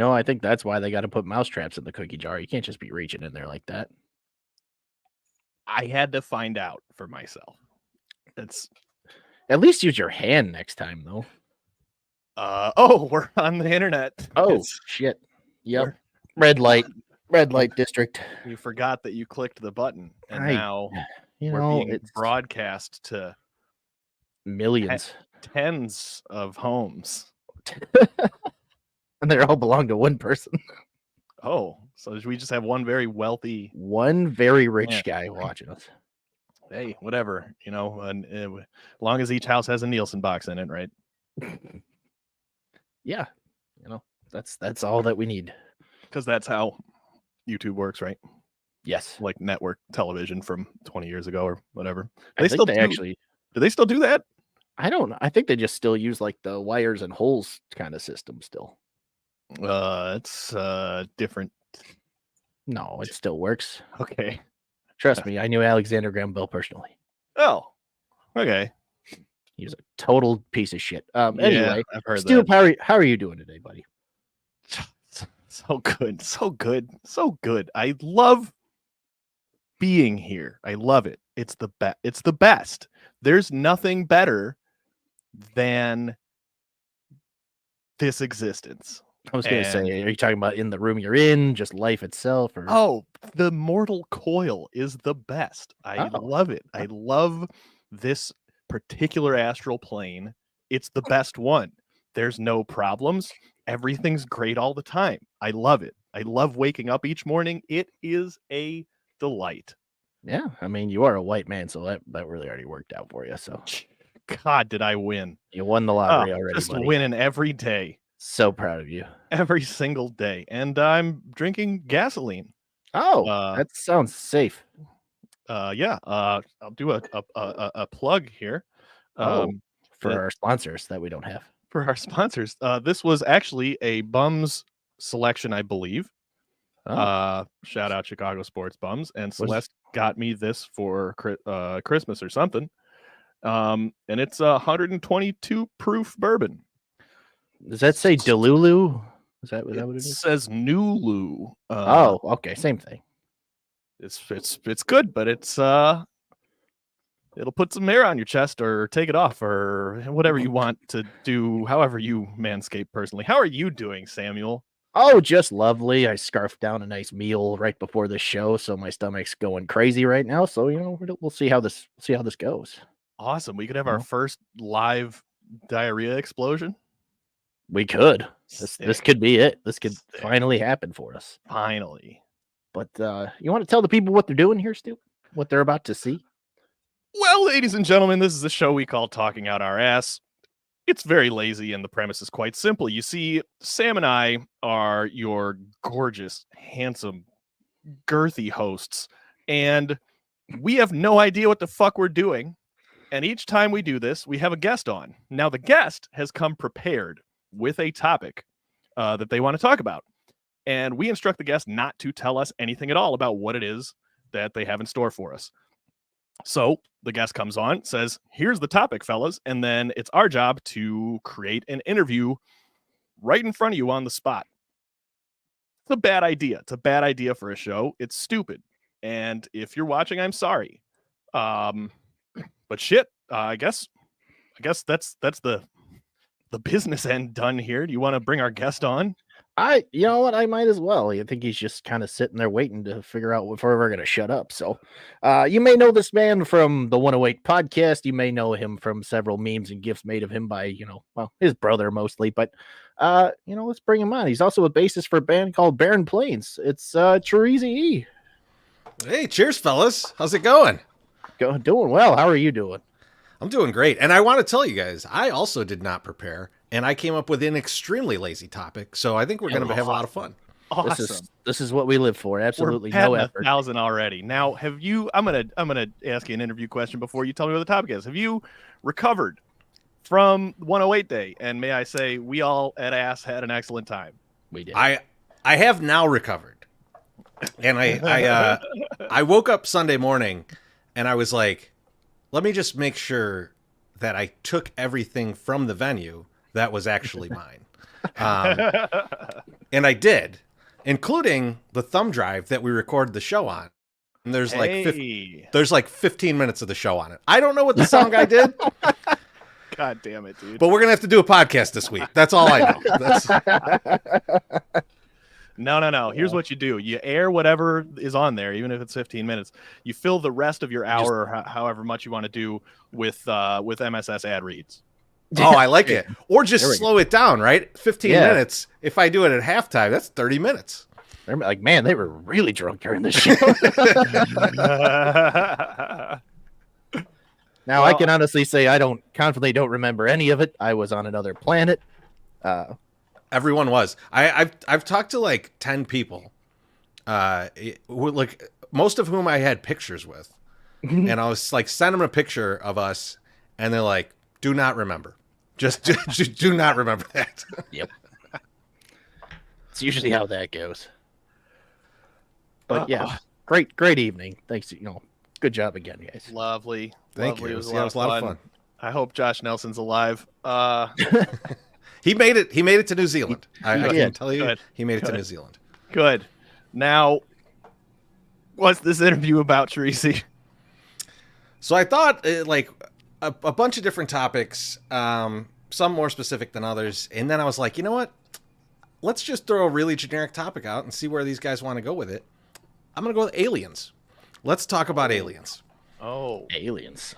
I think that's why they got to put mouse traps in the cookie jar. You can't just be reaching in there like that. I had to find out for myself. It's at least use your hand next time, though. We're on the internet. Oh, shit. Yep. Red light district. You forgot that you clicked the button, and now we're being broadcast to millions, tens of homes. And they all belong to one person. Oh, so we just have one very rich guy watching us. Hey, whatever, as long as each house has a Nielsen box in it, right? Yeah, that's all that we need. Because that's how YouTube works, right? Yes. Like network television from 20 years ago or whatever. Do they still do that? I don't know. I think they just still use like the wires and holes kind of system still. It's different. No, it still works. Okay. Trust me, I knew Alexander Graham Bell personally. Oh, okay. He's a total piece of shit. Anyway, I've heard Stoop, that. how are you doing today, buddy? So good. I love being here. I love it. It's the best. There's nothing better than this existence. I was going to say, are you talking about in the room you're in, just life itself? Or... Oh, the mortal coil is the best. I love it. I love this particular astral plane. It's the best one. There's no problems. Everything's great all the time. I love it. I love waking up each morning. It is a delight. Yeah, I mean, you are a white man, so that really already worked out for you. So, God, did I win? You won the lottery already, just buddy. Winning every day. So proud of you. Every single day. And I'm drinking gasoline. Oh, that sounds safe. Yeah. I'll do a plug here. For our sponsors that we don't have. For our sponsors. This was actually a Bums selection, I believe. Shout out Chicago Sports Bums. And Celeste got me this for Christmas or something. And it's 122 proof bourbon. Does that say Delulu? Is that what it is? It says Nulu. Okay, same thing. It's good, but it's it'll put some hair on your chest or take it off or whatever you want to do, however you manscape personally. How are you doing, Samuel? Oh, just lovely. I scarfed down a nice meal right before the show, so my stomach's going crazy right now. So we'll see how this goes. Awesome. We could have our first live diarrhea explosion. We could. This could be it. This could finally happen for us. Finally. But you want to tell the people what they're doing here, Stu? What they're about to see? Well, ladies and gentlemen, this is a show we call Talking Out Our Ass. It's very lazy, and the premise is quite simple. You see, Sam and I are your gorgeous, handsome, girthy hosts, and we have no idea what the fuck we're doing. And each time we do this, we have a guest on. Now, the guest has come prepared with a topic that they want to talk about. And we instruct the guest not to tell us anything at all about what it is that they have in store for us. So the guest comes on, says, here's the topic, fellas. And then it's our job to create an interview right in front of you on the spot. It's a bad idea. It's a bad idea for a show. It's stupid. And if you're watching, I'm sorry. But shit, I guess that's the business end done here. Do you want to bring our guest on? You know what? I might as well. I think he's just kind of sitting there waiting to figure out if we're ever going to shut up. So you may know this man from the 108 podcast. You may know him from several memes and gifs made of him by, his brother mostly. But, let's bring him on. He's also a bassist for a band called Barren Plains. It's Chorizy-E. Hey, cheers, fellas. How's it going? Doing well. How are you doing? I'm doing great. And I want to tell you guys, I also did not prepare. And I came up with an extremely lazy topic. So I think we're going to have a lot of fun. Awesome. This is what we live for. Absolutely no effort. 1,000 already. Now, have you, I'm going to ask you an interview question before you tell me what the topic is. Have you recovered from 108 day? And may I say, we all at ASS had an excellent time. We did. I have now recovered. And I woke up Sunday morning and I was like, let me just make sure that I took everything from the venue that was actually mine. And I did, including the thumb drive that we recorded the show on. And there's like 15 minutes of the show on it. I don't know what the sound guy did. God damn it, dude. But we're going to have to do a podcast this week. That's all I know. No. Here's what you do. You air whatever is on there, even if it's 15 minutes. You fill the rest of your hour or however much you want to do with MSS ad reads. Oh, I like it. Or just slow it down, right? 15 minutes. If I do it at halftime, that's 30 minutes. They're like, man, they were really drunk during the show. Now, I can honestly say I confidently don't remember any of it. I was on another planet. Everyone was. I've talked to like 10 people, like most of whom I had pictures with, and I was like, send them a picture of us, and they're like, do not remember. Just do not remember that. Yep. It's usually how that goes. But yeah, great evening. Thanks. Good job again, guys. Lovely. Thank you. It was a lot of fun. I hope Josh Nelson's alive. He made it to New Zealand. I can tell you, he made it to New Zealand. Good. Now, what's this interview about, Chorizy? So I thought like a bunch of different topics, some more specific than others, and then I was like, you know what? Let's just throw a really generic topic out and see where these guys want to go with it. I'm going to go with aliens. Let's talk about aliens. Oh, aliens.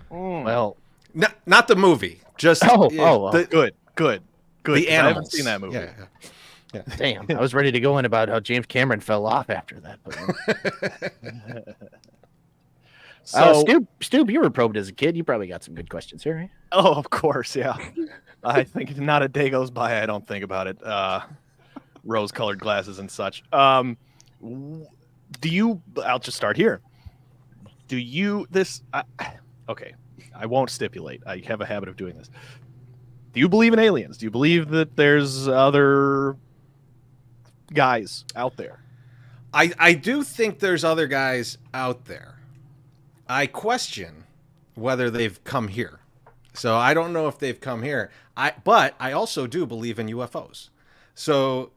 Well, not the movie. Just good. The animals. I haven't seen that movie. Yeah. Damn, I was ready to go in about how James Cameron fell off after that. But, so, Stoop, you were probed as a kid. You probably got some good questions here, right? Oh, of course, yeah. I think not a day goes by I don't think about it. Rose-colored glasses and such. I'll just start here. Okay, I won't stipulate. I have a habit of doing this. Do you believe in aliens? Do you believe that there's other guys out there? I do think there's other guys out there. I question whether they've come here. So I don't know if they've come here. But I also do believe in UFOs. So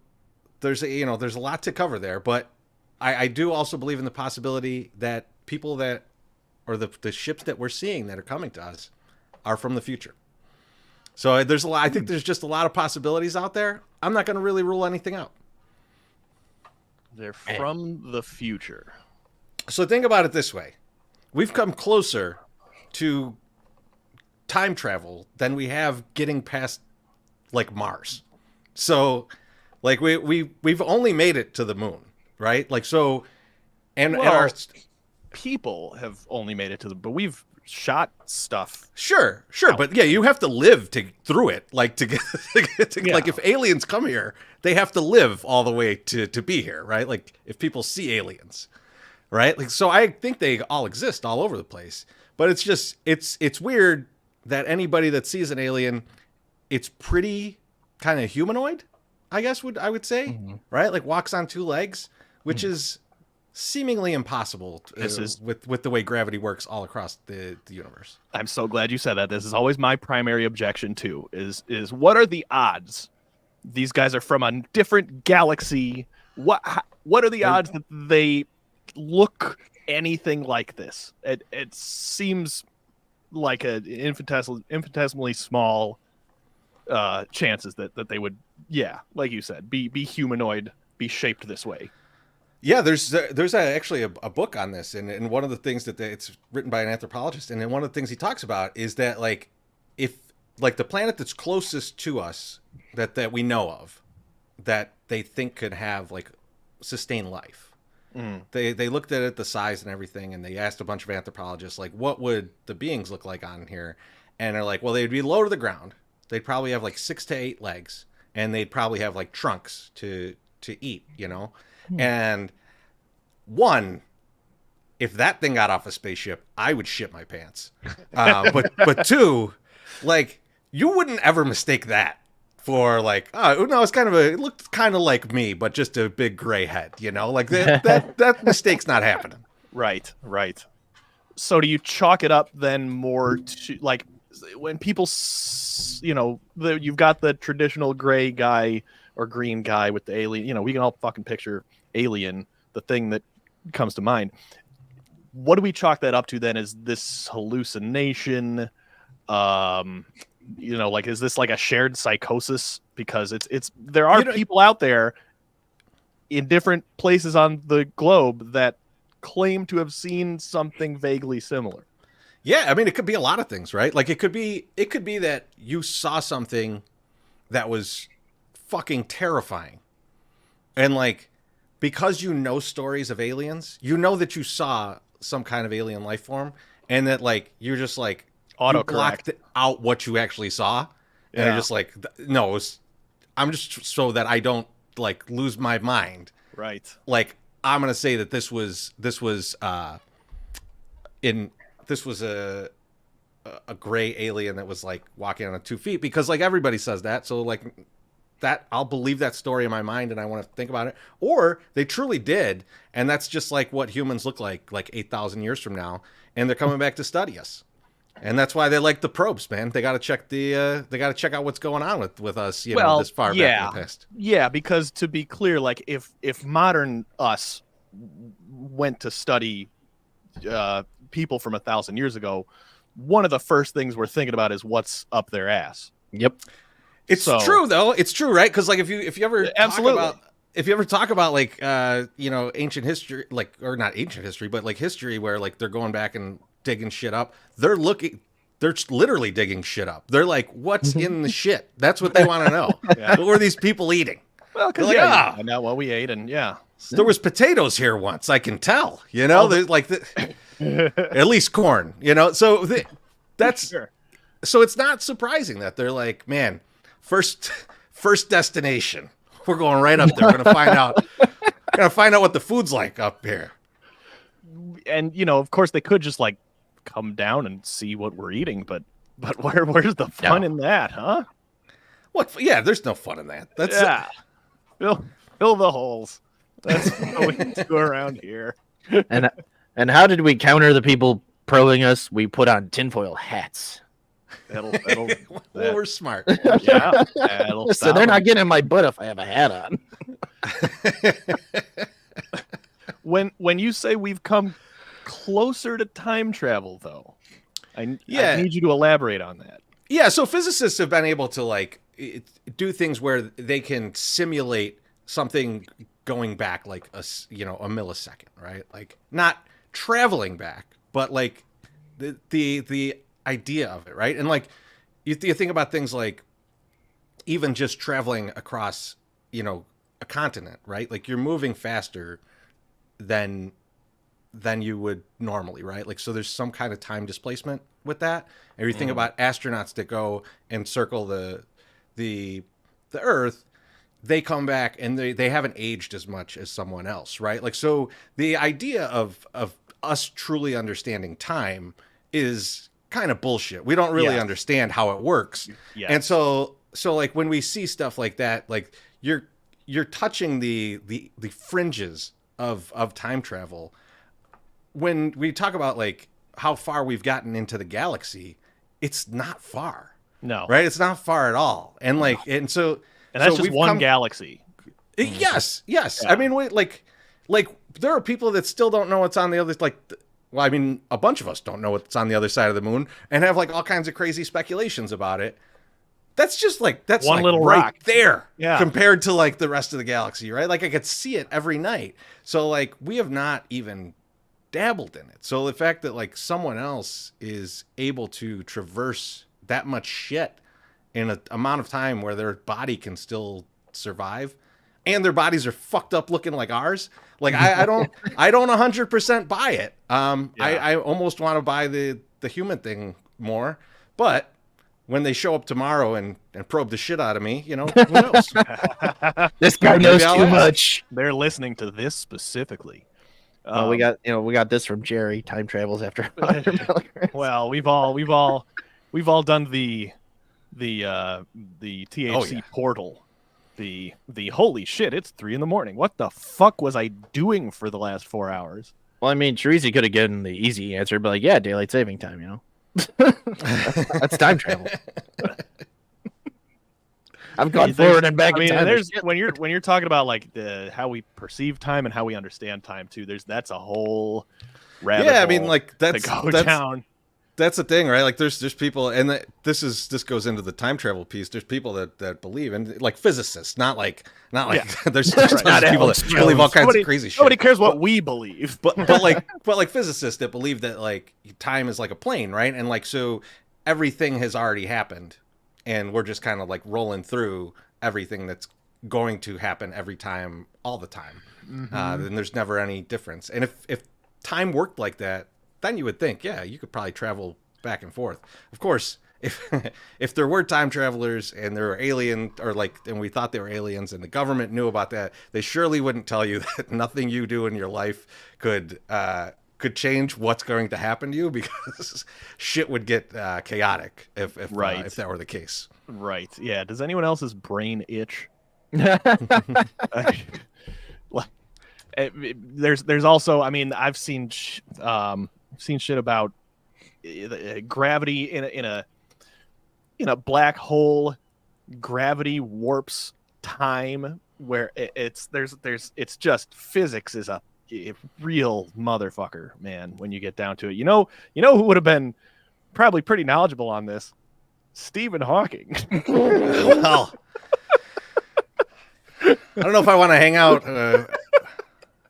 there's a lot to cover there, but I do also believe in the possibility that people that, or the ships that we're seeing that are coming to us, are from the future. So there's a lot. I think there's just a lot of possibilities out there. I'm not going to really rule anything out. They're from the future. So think about it this way: we've come closer to time travel than we have getting past like Mars. So like we've only made it to the moon, right? Like so, and our people have only made it to but we've shot stuff. Sure, but yeah, you have to live through it. Like to get like if aliens come here, they have to live all the way to be here, right? Like if people see aliens, right? Like so, I think they all exist all over the place. But it's just it's weird that anybody that sees an alien, it's pretty kind of humanoid, I guess I would say, right? Like walks on two legs, which is seemingly impossible with the way gravity works all across the universe. I'm so glad you said that. This is always my primary objection too, is what are the odds these guys are from a different galaxy? What are the odds that they look anything like this? It seems like an infinitesimally small chances that they would, like you said, be humanoid, be shaped this way. Yeah, there's actually a book on this, and one of the things that it's written by an anthropologist, and then one of the things he talks about is that like if like the planet that's closest to us that we know of that they think could have like sustained life. They looked at it, the size and everything, and they asked a bunch of anthropologists like what would the beings look like on here, and they're like, well, they'd be low to the ground. They'd probably have like 6 to 8 legs, and they'd probably have like trunks to eat, And one, if that thing got off a spaceship, I would shit my pants. But two, like you wouldn't ever mistake that for like, oh no, it looked kind of like me, but just a big gray head, like that mistake's not happening. Right. So do you chalk it up then more to like when people, you've got the traditional gray guy or green guy with the alien. You know, we can all fucking picture Alien, the thing that comes to mind. What do we chalk that up to then? Is this hallucination? You know, like, is this like a shared psychosis? Because there are people out there in different places on the globe that claim to have seen something vaguely similar. Yeah, I mean, it could be a lot of things, right? Like, it could be that you saw something that was fucking terrifying. And, like, because you know stories of aliens, you know that you saw some kind of alien life form, and that, like, you're just, like, you blocked out what you actually saw. And you're just like, no, I'm just so that I don't, like, lose my mind. Right. Like, I'm going to say that this was a gray alien that was like walking on 2 feet, because like everybody says that. So like that, I'll believe that story in my mind and I want to think about it. Or they truly did. And that's just like what humans look like 8,000 years from now. And they're coming back to study us. And that's why they like the probes, man. They got to check they got to check out what's going on with us, you know, this far back in the past. Yeah, because to be clear, like if modern us went to study people from 1,000 years ago, one of the first things we're thinking about is what's up their ass. Yep. It's true though. It's true, right? Because like if you ever talk about like you know, ancient history, like, or not ancient history, but like history where like they're going back and digging shit up, they're literally digging shit up. They're like, what's in the shit? That's what they want to know. What were these people eating? Well, because like, I know what we ate, and there was potatoes here once. I can tell. You know, there's like at least corn. You know, so that's sure. So it's not surprising that they're like, man, first destination. We're going right up there. We're gonna find out. What the food's like up here. And you know, of course, they could just like come down and see what we're eating, but where's the fun in that, huh? What? Yeah, there's no fun in that. That's fill the holes. That's what we do around here. And how did we counter the people probing us? We put on tinfoil hats. Well, we're smart. Yeah. So they're not getting in my butt if I have a hat on. When you say we've come closer to time travel, though, I need you to elaborate on that. Yeah, so physicists have been able to like do things where they can simulate something going back like a millisecond, right? Like not traveling back, but like the idea of it, right? And like you think about things like even just traveling across, you know, a continent, right? Like you're moving faster than you would normally, right? Like, so there's some kind of time displacement with that. And you think about astronauts that go and circle the Earth, they come back and they haven't aged as much as someone else, right? Like, so the idea of us truly understanding time is kind of bullshit. We don't really understand how it works. Yes. And so like when we see stuff like that, like you're touching the fringes of time travel. When we talk about like how far we've gotten into the galaxy, it's not far. No. Right? It's not far at all. And like, and that's just one galaxy. Yes. Yeah. I mean, like there are people that still don't know what's on the other, well, I mean, a bunch of us don't know what's on the other side of the moon and have like all kinds of crazy speculations about it. That's just like, that's one like little right rock there compared to like the rest of the galaxy, right? Like I could see it every night. So like we have not even dabbled in it. So the fact that like someone else is able to traverse that much shit in an amount of time where their body can still survive and their bodies are fucked up looking like ours. Like I don't 100% buy it. I almost want to buy the human thing more, but when they show up tomorrow and probe the shit out of me, you know, who knows? This guy knows too much. They're listening to this specifically. We got this from Jerry. Time travels after 100 milligrams. Well, we've all done the THC portal. The holy shit! It's 3 a.m. What the fuck was I doing for the last 4 hours? Well, I mean, Chorizy could have given the easy answer, but like, yeah, daylight saving time. You know, that's time travel. I've gone forward and back I in mean, time. there's when you're talking about like the how we perceive time and how we understand time too. That's a whole rabbit hole. I mean, like to go down. That's the thing, right? Like there's people, and this goes into the time travel piece. There's people that believe, and like physicists, not like there's tons of people that believe all kinds of crazy shit. Nobody cares what we believe, but like physicists that believe that like time is like a plane, right? And like so everything has already happened, and we're just kind of like rolling through everything that's going to happen every time, all the time. Then there's never any difference. And if time worked like that, then you would think, yeah, you could probably travel back and forth. Of course, if there were time travelers and there were aliens, or like, and we thought they were aliens, and the government knew about that, they surely wouldn't tell you that nothing you do in your life could change what's going to happen to you, because shit would get chaotic if that were the case. Right. Yeah. Does anyone else's brain itch? There's also, I mean, I've seen shit about gravity in a black hole. Gravity warps time, where it's just physics is a real motherfucker, man. When you get down to it, you know who would have been probably pretty knowledgeable on this? Stephen Hawking. Well, I don't know if I want to hang out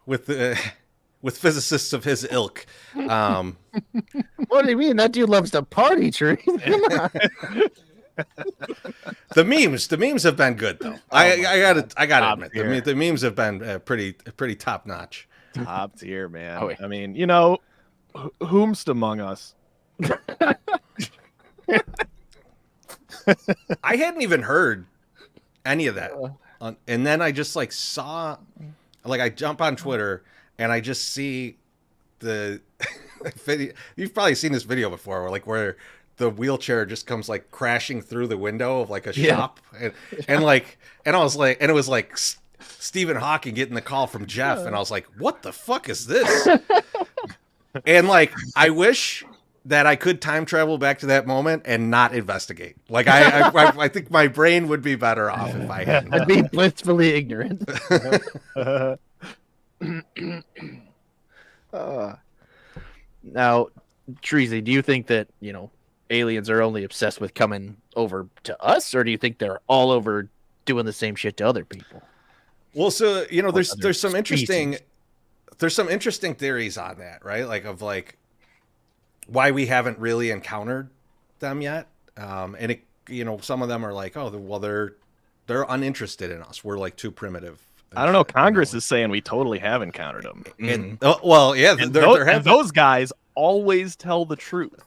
with physicists of his ilk. What do you mean? That dude loves to party, Tree. Come on. The memes have been good though. I gotta admit, the memes have been pretty top notch. Top tier, man. Oh, yeah. I mean, whomst among us. I hadn't even heard any of that, and then I just like saw, like I jump on Twitter and I just see the video. You've probably seen this video before, where the wheelchair just comes like crashing through the window of like a shop, and I was like, and it was like Stephen Hawking getting the call from Jeff, and I was like, what the fuck is this? And like, I wish that I could time travel back to that moment and not investigate. Like I think my brain would be better off if I hadn't. I'd be blissfully ignorant. Now, Chorizy, do you think that, aliens are only obsessed with coming over to us, or do you think they're all over doing the same shit to other people? Well, so, there's some interesting theories on that, right? Like of like why we haven't really encountered them yet. And it, some of them are like, oh, well, they're uninterested in us. We're like too primitive. I don't know. Congress is saying we totally have encountered them. And well, yeah, those guys always tell the truth.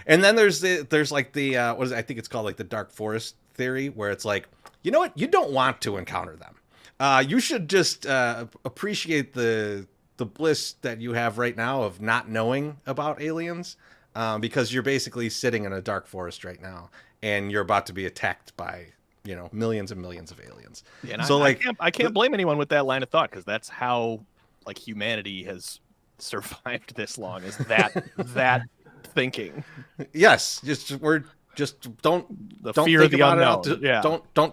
And then there's like the what is it? I think it's called like the dark forest theory, where it's like, you know what, you don't want to encounter them. You should just appreciate the bliss that you have right now of not knowing about aliens, because you're basically sitting in a dark forest right now, and you're about to be attacked by millions and millions of aliens. Yeah, and so I can't blame anyone with that line of thought, because that's how like humanity has survived this long, is that thinking. Yes, don't fear of the unknown. Don't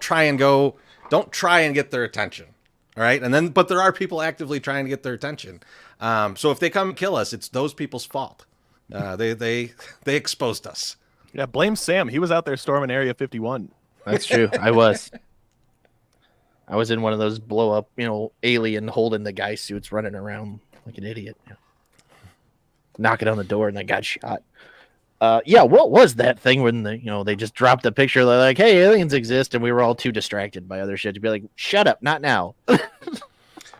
try and get their attention. All right, and then but there are people actively trying to get their attention. So if they come and kill us, it's those people's fault. They exposed us. Yeah, blame Sam. He was out there storming Area 51. That's true. I was in one of those blow up, alien holding the guy suits, running around like an idiot, knocking on the door, and I got shot. What was that thing when they just dropped the picture? They're like, hey, aliens exist, and we were all too distracted by other shit to be like, shut up, not now.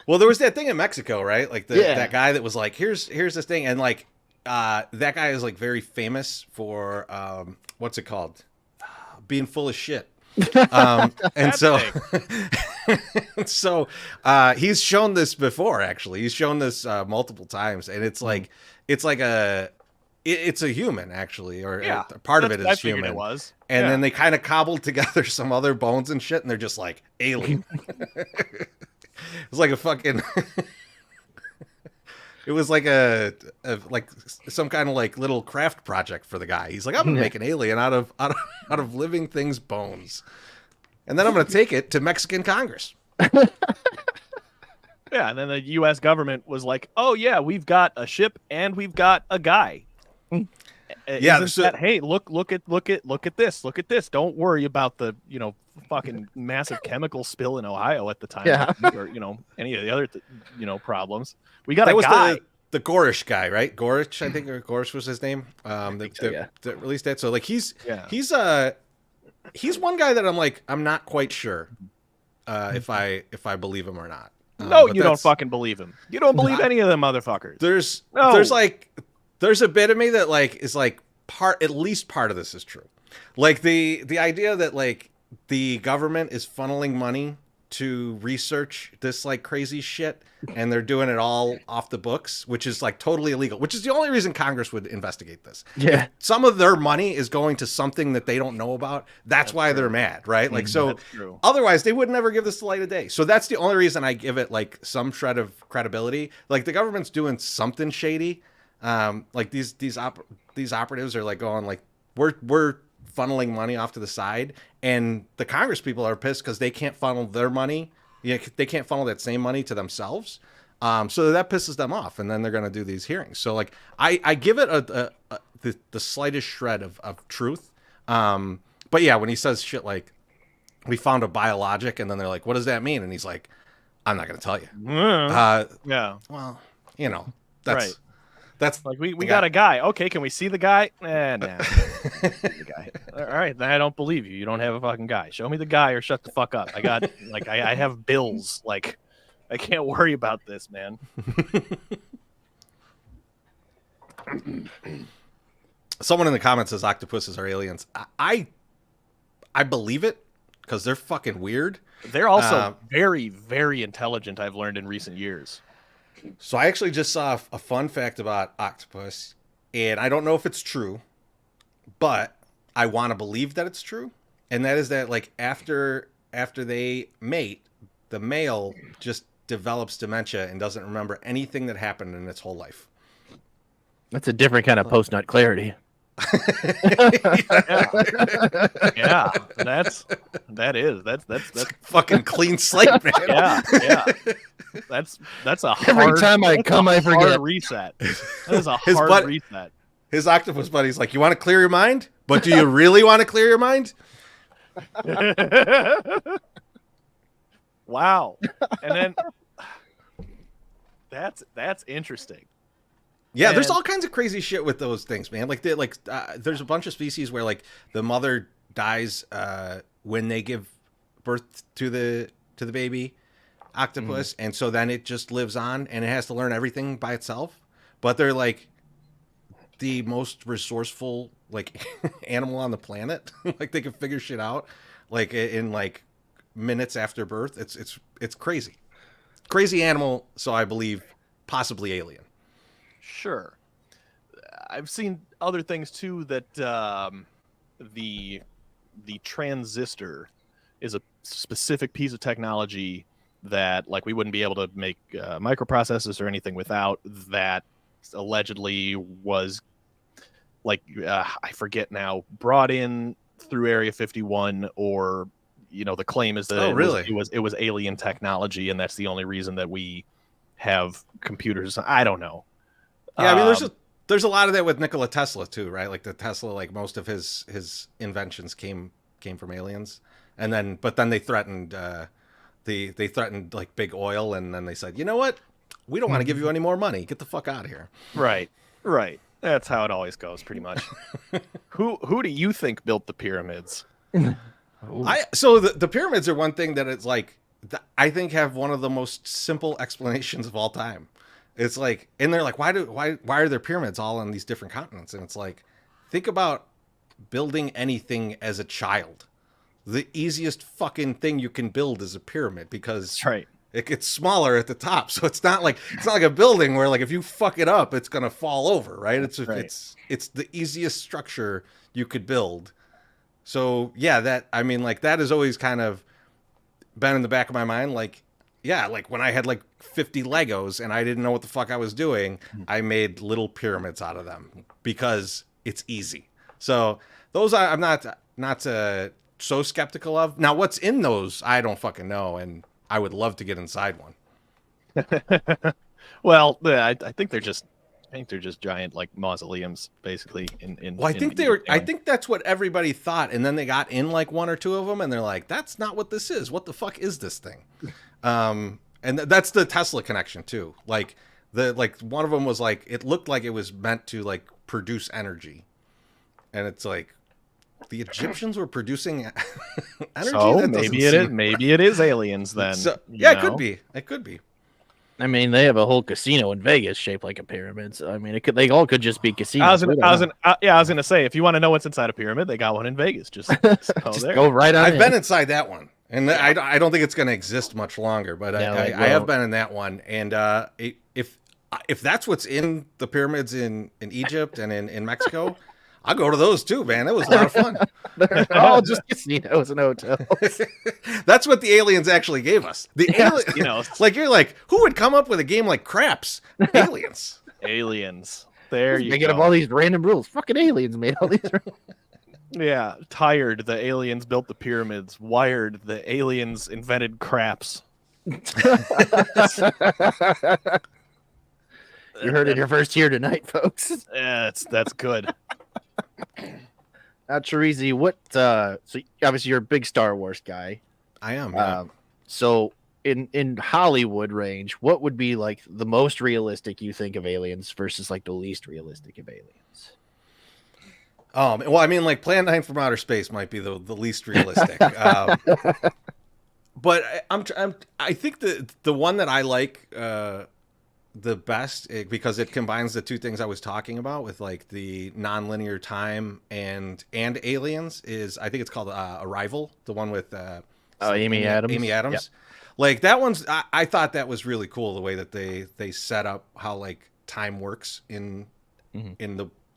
Well, there was that thing in Mexico, right? Like that guy that was like, here's this thing, and like that guy is like very famous for what's it called? Being full of shit. And so he's shown this before. Actually, he's shown this multiple times, and it's like it's a human actually, or part of it is human. It was, and then they kind of cobbled together some other bones and shit, and they're just like alien. It's like a fucking. It was like like some kind of like little craft project for the guy. He's like, I'm gonna make an alien out of living things' bones, and then I'm gonna take it to Mexican Congress. Yeah, and then the U.S. government was like, "Oh yeah, we've got a ship and we've got a guy." Yeah, Isn't that, hey, look at this. Don't worry about the fucking massive chemical spill in Ohio at the time, Yeah. or any of the other problems. We got That a was guy. the Gorish guy, right? Gorish, I think, or Gorish was his name. That released that. So like he's one guy that I'm like, I'm not quite sure if I believe him or not. No, you don't fucking believe him. You don't believe any of them motherfuckers. There's a bit of me that like is like at least part of this is true. Like the idea that like the government is funneling money to research this like crazy shit, and they're doing it all off the books, which is like totally illegal, which is the only reason Congress would investigate this. Yeah. If some of their money is going to something that they don't know about, that's why they're mad, right? Like, so otherwise they would never give this the light of day. So that's the only reason I give it like some shred of credibility. Like the government's doing something shady. Like these operatives are like going like, we're funneling money off to the side, and the Congress people are pissed because they can't funnel their money. They can't funnel that same money to themselves. So that pisses them off, and then they're going to do these hearings. So like I give it the slightest shred of truth. But yeah, when he says shit like, we found a biologic, and then they're like, what does that mean? And he's like, I'm not going to tell you. Yeah. Well, Right. That's like we got a guy. Okay, can we see the guy? Nah. The guy. All right, then I don't believe you. You don't have a fucking guy. Show me the guy or shut the fuck up. I got like I have bills. Like I can't worry about this, man. Someone in the comments says octopuses are aliens. I believe it because they're fucking weird. They're also very, very intelligent, I've learned in recent years. So I actually just saw a fun fact about octopus, and I don't know if it's true, but I want to believe that it's true. And that is that like after they mate, the male just develops dementia and doesn't remember anything that happened in its whole life. That's a different kind of post-nut clarity. Yeah, that's fucking clean slate, man. Yeah. That's a hard, every time I come, I forget. Reset. That is a hard reset. His octopus buddy's like, you want to clear your mind, but do you really want to clear your mind? Wow. And then that's interesting. Yeah, there's all kinds of crazy shit with those things, man. Like there's a bunch of species where like the mother dies when they give birth to the baby octopus, and so then it just lives on and it has to learn everything by itself. But they're like the most resourceful like animal on the planet. Like they can figure shit out like in like minutes after birth. It's crazy. Crazy animal, so I believe possibly alien. Sure. I've seen other things too that the transistor is a specific piece of technology that like we wouldn't be able to make microprocessors or anything without, that allegedly was like I forget now, brought in through Area 51, or the claim is that it was alien technology, and that's the only reason that we have computers. I don't know. Yeah, I mean, there's a lot of that with Nikola Tesla too, right? Like the Tesla, like most of his inventions came from aliens, but then they threatened they threatened like big oil, and then they said, you know what, we don't want to give you any more money. Get the fuck out of here. Right. That's how it always goes, pretty much. Who do you think built the pyramids? So the pyramids are one thing that it's like I think have one of the most simple explanations of all time. It's like, and they're like, why are there pyramids all on these different continents? And it's like, think about building anything as a child. The easiest fucking thing you can build is a pyramid, because it gets smaller at the top. So it's not like a building where like if you fuck it up, it's gonna fall over, right? It's the easiest structure you could build. So yeah, that has always kind of been in the back of my mind. Like, yeah, like when I had like 50 Legos and I didn't know what the fuck I was doing, I made little pyramids out of them because it's easy. So those I'm not so skeptical of. Now, what's in those, I don't fucking know, and I would love to get inside one. Well, I think they're just giant like mausoleums, basically. Well, I think that's what everybody thought, and then they got in like one or two of them, and they're like, "That's not what this is. What the fuck is this thing?" And that's the Tesla connection too. Like one of them was like, it looked like it was meant to like produce energy, and it's like the Egyptians were producing energy. So That maybe doesn't seem- maybe it is aliens then. So, you yeah, it know? could be. It could be. I mean, they have a whole casino in Vegas shaped like a pyramid. So I mean, they all could just be casinos. I was gonna say, if you want to know what's inside a pyramid, they got one in Vegas. Just go Just there. go right on. I've been inside that one, and I don't think it's going to exist much longer. But Yeah, I have been in that one, and if that's what's in the pyramids in Egypt and in Mexico, I'll go to those too, man. That was a lot of fun. They're all just casinos and hotels. That's what the aliens actually gave us. The You know, like you're like, who would come up with a game like Craps? Aliens. aliens. There you Making go. up all these random rules. Fucking aliens made all these. Yeah, tired. The aliens built the pyramids. Wired. The aliens invented craps. You heard it here first here tonight, folks. Yeah, that's good. Chorizy, what? So obviously you're a big Star Wars guy. I am. Yeah. So in Hollywood range, what would be like the most realistic you think of aliens versus like the least realistic of aliens? Well, I mean, like Plan 9 from Outer Space might be the least realistic. But I think the one that I like the best, because it combines the two things I was talking about with like the nonlinear time and aliens, is I think it's called Arrival, the one with Amy Adams. Amy Adams. Yep. Like that one's I thought that was really cool, the way that they set up how like time works in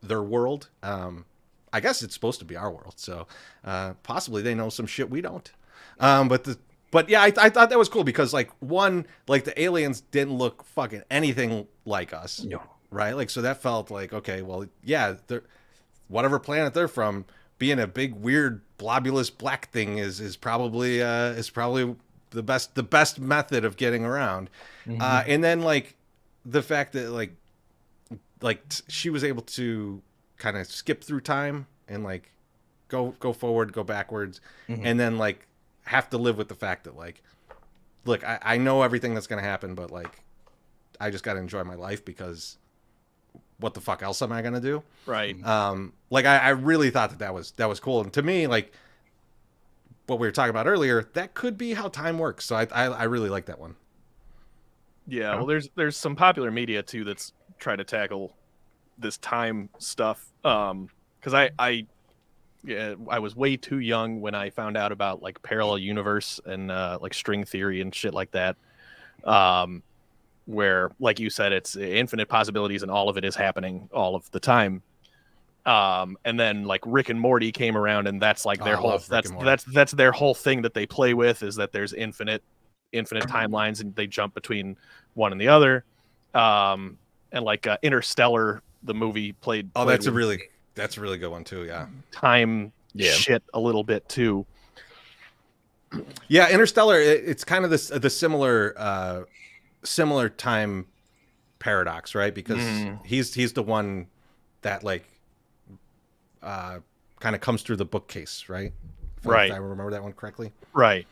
their world. I guess it's supposed to be our world, so possibly they know some shit we don't. But yeah, I thought that was cool because like the aliens didn't look fucking anything like us, No. right? Like so that felt like, okay, well, yeah, they're whatever planet they're from, being a big weird blobulous black thing is probably the best method of getting around. And then like the fact that like she was able to kind of skip through time and like go forward, go backwards, and then like have to live with the fact that like, look, I know everything that's gonna happen, but like I just gotta enjoy my life, because what the fuck else am I gonna do? Right. Like I really thought that was cool, and to me, like what we were talking about earlier, that could be how time works. So I really like that one. Yeah. Well, there's some popular media too that's trying to tackle this time stuff. Because I was way too young when I found out about like parallel universe and like string theory and shit like that. Where, like you said, it's infinite possibilities and all of it is happening all of the time. And then like Rick and Morty came around, and that's like their whole that's their whole thing that they play with, is that there's infinite timelines and they jump between one and the other. And like Interstellar, the movie played That's a really good one too. Yeah. Time shit a little bit too. Yeah, Interstellar. It's kind of the similar time paradox, right? Because he's the one that like kind of comes through the bookcase, right? If I remember that one correctly. Right.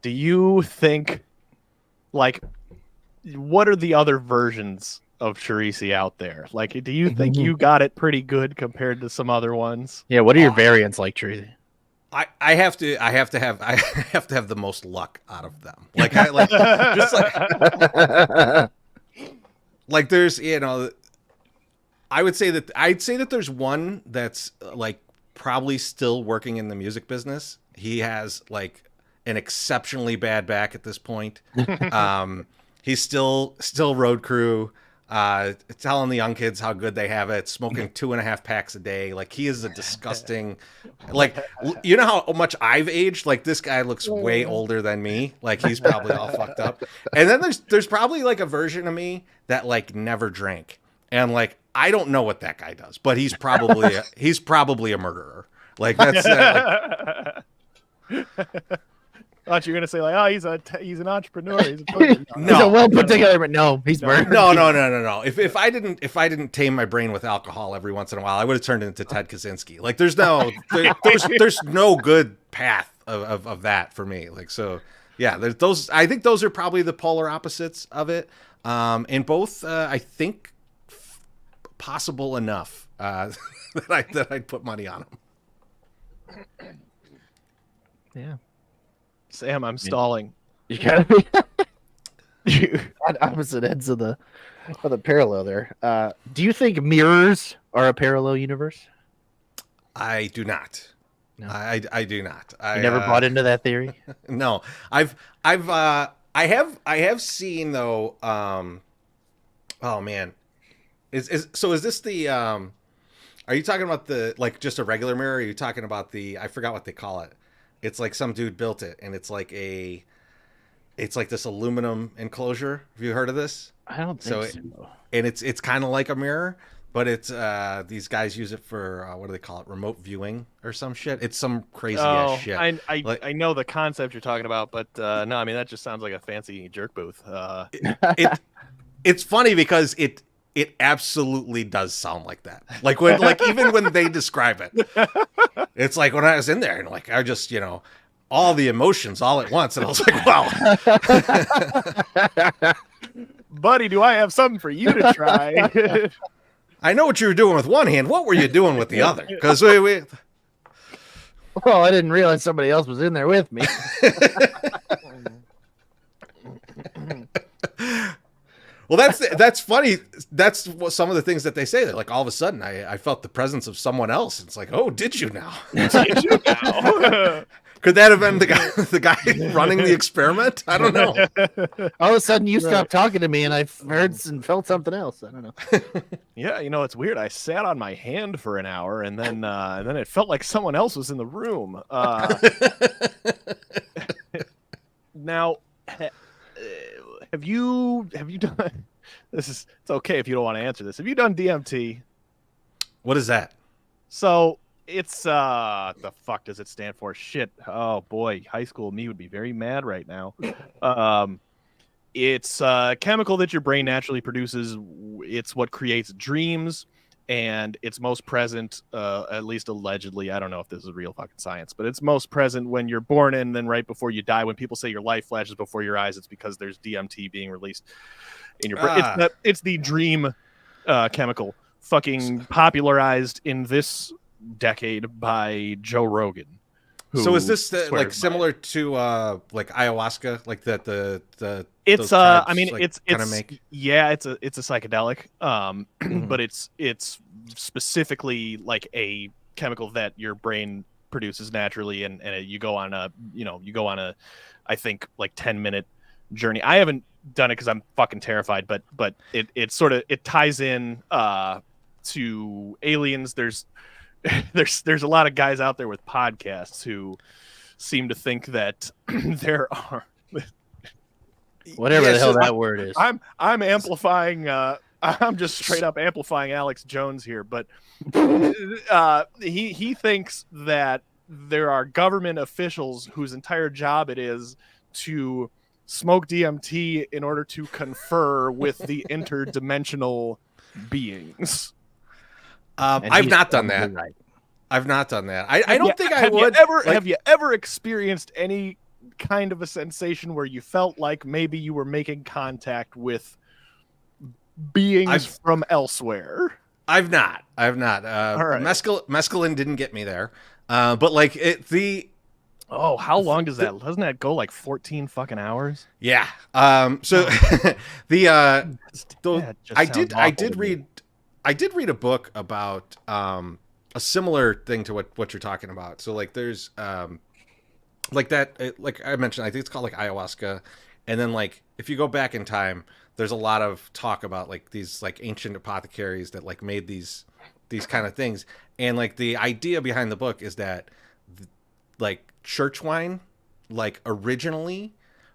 Do you think, like, what are the other versions of Chorizy out there? Like, do you think you got it pretty good compared to some other ones? Yeah, what are your variants like, Chorizy? I have to have the most luck out of them. Like just like there's, you know, I'd say that there's one that's like probably still working in the music business. He has like an exceptionally bad back at this point. He's still road crew. telling the young kids how good they have it, smoking 2.5 packs a day. Like, he is a disgusting, like, you know how much I've aged? Like, this guy looks way older than me. Like, he's probably all fucked up. And then there's probably like a version of me that like never drank. And like, I don't know what that guy does, but he's probably a murderer. Like, that's Thought you were gonna say like, oh, he's an entrepreneur. He's a He's a well put together, but no, he's murdered. No. If I didn't tame my brain with alcohol every once in a while, I would have turned into Ted Kaczynski. Like, there's no good path of that for me. Like, so yeah, there's those. I think those are probably the polar opposites of it. And both, I think, possible enough that I'd put money on them. Yeah. Sam, I'm stalling. You gotta be on opposite ends of the parallel there. Do you think mirrors are a parallel universe? I do not. No. I do not. You never bought into that theory? No. I have seen though. Oh man, is this the? Are you talking about the like just a regular mirror? Or are you talking about the? I forgot what they call it. It's like some dude built it, and it's like this aluminum enclosure. Have you heard of this? I don't think so. And it's kind of like a mirror, but it's these guys use it for what do they call it? Remote viewing or some shit. It's some crazy ass shit. I know the concept you're talking about, but no, I mean that just sounds like a fancy jerk booth. It's funny because it absolutely does sound like that. Like even when they describe it, it's like when I was in there and like I just all the emotions all at once, and I was like, wow, buddy, do I have something for you to try? I know what you were doing with one hand. What were you doing with the other? Because we. Well, I didn't realize somebody else was in there with me. Well, that's funny. That's what some of the things that they say. That like all of a sudden, I felt the presence of someone else. It's like, oh, did you now? Did you now? Could that have been the guy running the experiment? I don't know. All of a sudden, you stopped talking to me, and I heard and felt something else. I don't know. Yeah, it's weird. I sat on my hand for an hour, and then it felt like someone else was in the room. Now. Have you done this? It's okay if you don't want to answer this. Have you done DMT? What is that? So it's the fuck does it stand for? Shit. Oh boy, high school me would be very mad right now. It's a chemical that your brain naturally produces. It's what creates dreams, and it's most present, at least allegedly. I don't know if this is real fucking science, but it's most present when you're born and then right before you die. When people say your life flashes before your eyes, it's because there's DMT being released in your brain. It's the dream chemical, fucking popularized in this decade by Joe Rogan. So is this like similar to like ayahuasca, like that the it's tribes, I mean like, it's make? Yeah, it's a psychedelic, but it's specifically like a chemical that your brain produces naturally, and you go on a I think like 10-minute journey. I haven't done it because I'm fucking terrified, but it sort of ties in to aliens. There's a lot of guys out there with podcasts who seem to think that there are whatever the hell that word is. I'm amplifying. I'm just straight up amplifying Alex Jones here, but he thinks that there are government officials whose entire job it is to smoke DMT in order to confer with the interdimensional beings. I've not done that. Right. I've not done that. I don't think I would. Have you ever experienced any kind of a sensation where you felt like maybe you were making contact with beings from elsewhere? I've not. All right. Mescaline didn't get me there. But like Oh, how long does that? Doesn't that go like 14 fucking hours? Yeah. So I did read a book about a similar thing to what you're talking about. So like there's like that, like I mentioned, I think it's called like ayahuasca, And then like if you go back in time, there's a lot of talk about like these like ancient apothecaries that like made these kind of things. And like the idea behind the book is that like church wine like originally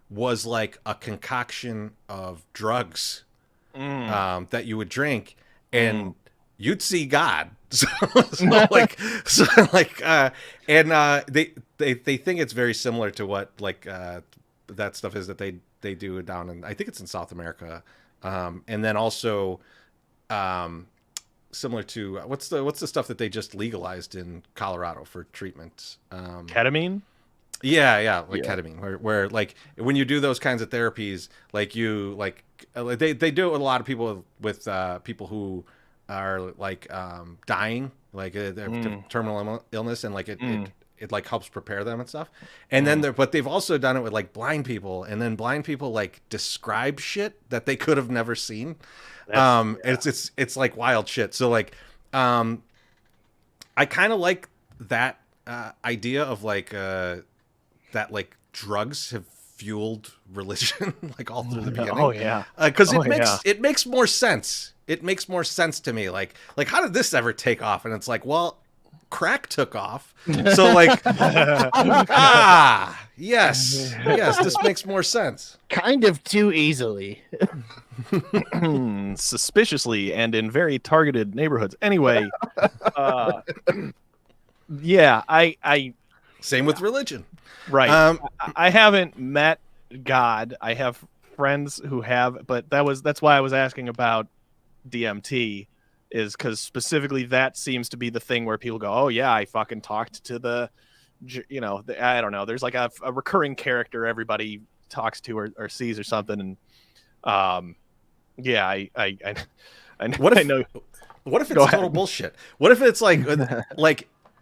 was like a concoction of drugs that you would drink, and you'd see God. So they think it's very similar to what like that stuff is that they do down in, I think it's in South America, and then also similar to what's the stuff that they just legalized in Colorado for treatment? Ketamine. Yeah, like ketamine, where like when you do those kinds of therapies, like you like they do it with a lot of people with people who are like dying, like they have terminal illness, and like it like helps prepare them and stuff. And then but they've also done it with like blind people, and then blind people like describe shit that they could have never seen. It's like wild shit. So like I kind of like that idea of like that like drugs have fueled religion like all through the beginning. Oh yeah, because it makes more sense. It makes more sense to me. Like how did this ever take off? And it's like, well, crack took off. So like, yes, this makes more sense. Kind of too easily. Suspiciously and in very targeted neighborhoods. Anyway, yeah, I same with religion. Right. I haven't met God. I have friends who have, but that's why I was asking about DMT, is because specifically that seems to be the thing where people go, oh yeah, I fucking talked to I don't know. There's like a recurring character everybody talks to or sees or something, and yeah, I what if, I know. What if it's total bullshit? What if it's like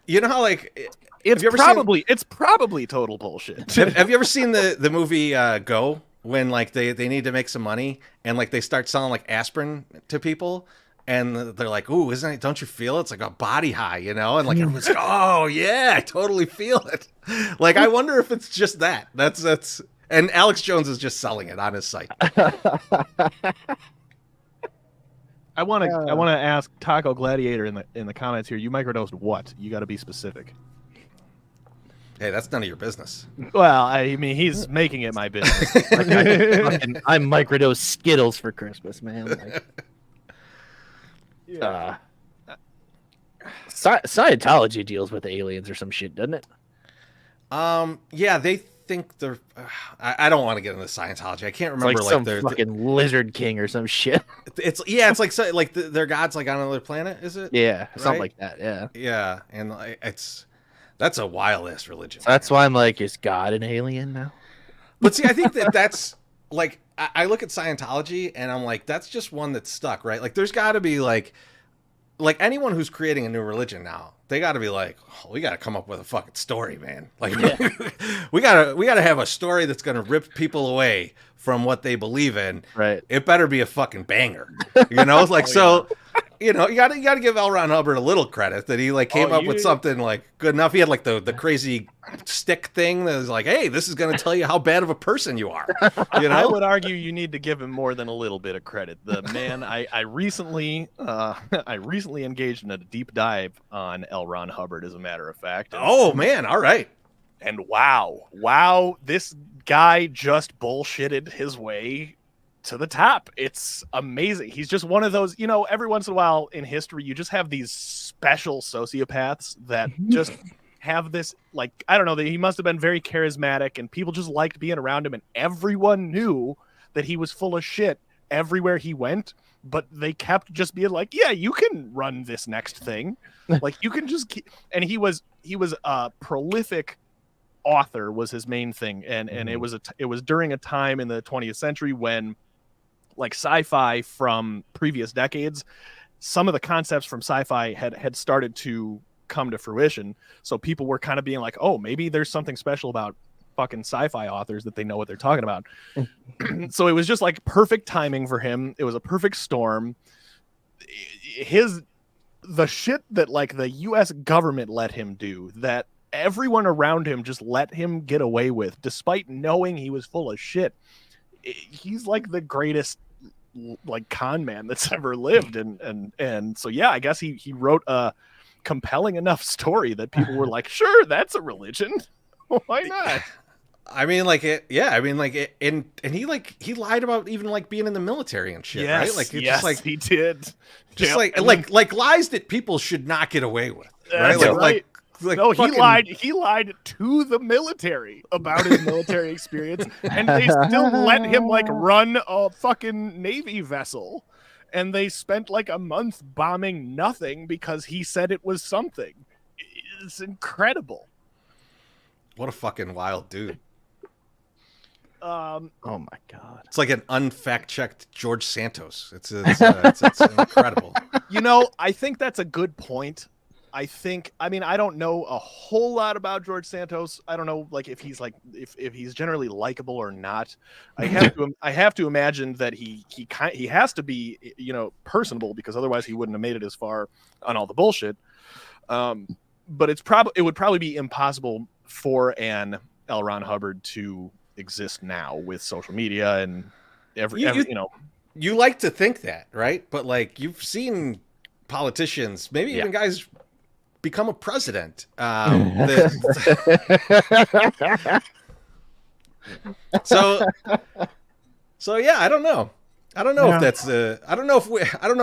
you know how like it's probably total bullshit. Have you ever seen the movie Go, when like they need to make some money and like they start selling like aspirin to people, and they're like, ooh, don't you feel it? It's like a body high, you know? And like everyone's like, oh yeah, I totally feel it. Like I wonder if it's just that. That's and Alex Jones is just selling it on his site. I want to ask Taco Gladiator in the comments here. You microdosed what? You got to be specific. Hey, that's none of your business. Well, I mean, he's making it my business. I'm microdose Skittles for Christmas, man. Like, Scientology deals with aliens or some shit, doesn't it? Yeah, they think they're. I don't want to get into Scientology. I can't remember like some fucking lizard king or some shit. It's like their god's like on another planet, is it? Yeah, something right? like that. Yeah. Yeah, and that's a wild ass religion. So that's why I'm like, is God an alien now? But see, I think that's like I look at Scientology and I'm like, that's just one that's stuck, right? Like there's got to be like anyone who's creating a new religion now, they got to be like, oh, we got to come up with a fucking story, man. Like we got to have a story that's going to rip people away from what they believe in. Right. It better be a fucking banger. You know, like you know, you got to give L. Ron Hubbard a little credit that he like came up with something like good enough. He had like the crazy stick thing that was like, hey, this is going to tell you how bad of a person you are. You know, I would argue you need to give him more than a little bit of credit. The man, I recently engaged in a deep dive on L. Ron Hubbard, as a matter of fact. Oh man, all right. And wow, this guy just bullshitted his way to the top. It's amazing. He's just one of those, you know, every once in a while in history, you just have these special sociopaths that just have this, like, I don't know, he must have been very charismatic and people just liked being around him, and everyone knew that he was full of shit everywhere he went, but they kept just being like, yeah, you can run this next thing. Like, you can just keep. And he was a prolific author was his main thing. And it was during a time in the 20th century when, like, sci-fi from previous decades, some of the concepts from sci-fi had started to come to fruition. So people were kind of being like, oh, maybe there's something special about fucking sci-fi authors that they know what they're talking about. So it was just like perfect timing for him. It was a perfect storm. The shit that like the US government let him do, that everyone around him just let him get away with, despite knowing he was full of shit. he's like the greatest like con man that's ever lived, and so yeah, I guess he wrote a compelling enough story that people were like, sure, that's a religion. Why not? I mean, like it. Yeah, I mean, like it, and he lied about even like being in the military and shit, Yes, right? Like it's yes, just like he did. just Yep. like lies that people should not get away with, right? That's Like right. like No, fucking- he lied to the military about his military experience, and they still let him like run a fucking Navy vessel. And they spent like a month bombing nothing because he said it was something. It's incredible. What a fucking wild dude. Oh my god. It's like an unfact-checked George Santos. It's incredible. You know, I think that's a good point. I mean, I don't know a whole lot about George Santos. I don't know, like, if he's generally likable or not. I have to imagine that he has to be, you know, personable, because otherwise he wouldn't have made it as far on all the bullshit. But it would probably be impossible for an L. Ron Hubbard to exist now with social media and every you know. You like to think that, right? But like, you've seen politicians, maybe even guys, become a president. So yeah, I don't know. I don't know if that's I don't know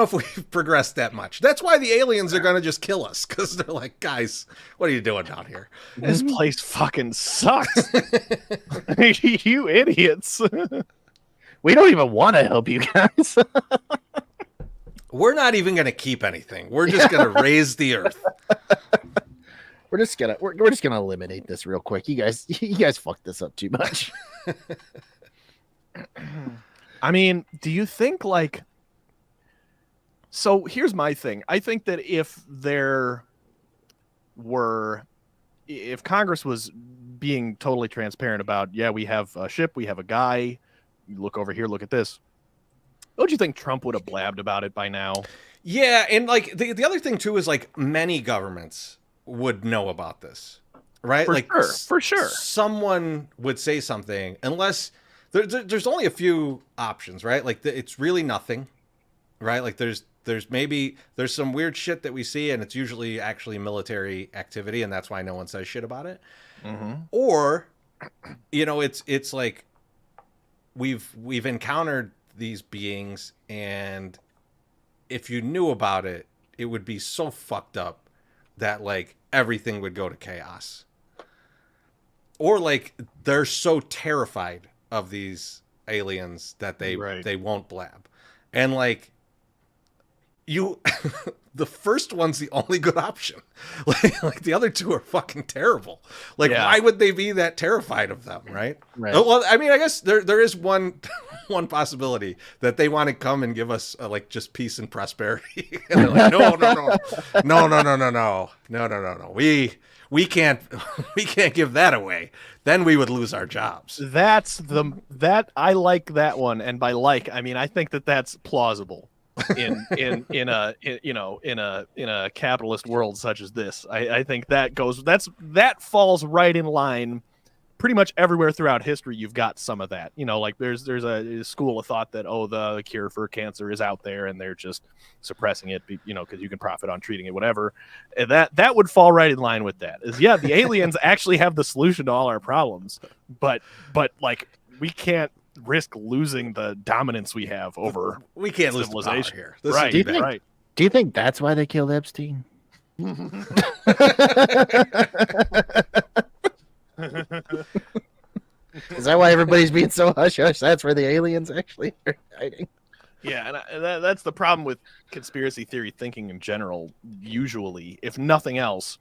if we've progressed that much. That's why the aliens are gonna just kill us, because they're like, guys, what are you doing down here? This place fucking sucks. You idiots. We don't even want to help you guys. We're not even gonna keep anything. We're just gonna raise the earth. We're just gonna eliminate this real quick. You guys fucked this up too much. I mean, do you think like? So here's my thing. I think that if Congress was being totally transparent about, yeah, we have a ship, we have a guy, you look over here, look at this. Don't you think Trump would have blabbed about it by now? Yeah, and like the other thing too is like many governments would know about this, right? For sure. Someone would say something, unless there's only a few options, right? Like it's really nothing, right? Like there's some weird shit that we see, and it's usually actually military activity, and that's why no one says shit about it. Mm-hmm. Or, you know, it's like we've encountered these beings, and if you knew about it, it would be so fucked up that like everything would go to chaos. Or like they're so terrified of these aliens that they won't blab. And like you the first one's the only good option. Like the other two are fucking terrible. Like why would they be that terrified of them, right? Well, I mean, I guess there is one possibility that they want to come and give us like just peace and prosperity. And they're like, no. We can't give that away. Then we would lose our jobs. I like that one, and by like, I mean I think that's plausible in a capitalist world such as this. I think that falls right in line. Pretty much everywhere throughout history, you've got some of that. You know, like there's a school of thought that the cure for cancer is out there, and they're just suppressing it, you know, because you can profit on treating it, whatever. And that would fall right in line with that. Is the aliens actually have the solution to all our problems, but like we can't risk losing the dominance we have over. We can't lose civilization here. Right? Do you think that's why they killed Epstein? Is that why everybody's being so hush hush? That's where the aliens actually are hiding. Yeah, and that's the problem with conspiracy theory thinking in general. Usually, if nothing else,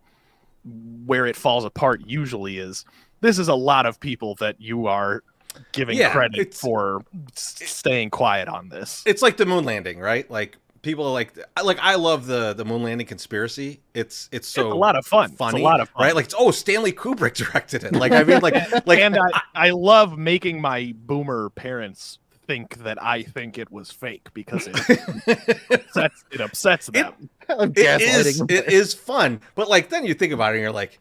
where it falls apart usually is this is a lot of people that you are giving credit for staying quiet on this. It's like the moon landing, right? Like people like I love the moon landing conspiracy. It's a lot of fun. Funny, it's a lot of fun. Right? Like Stanley Kubrick directed it. Like I mean, like and I love making my boomer parents think that I think it was fake because it upsets them. It is fun, but like then you think about it and you're like,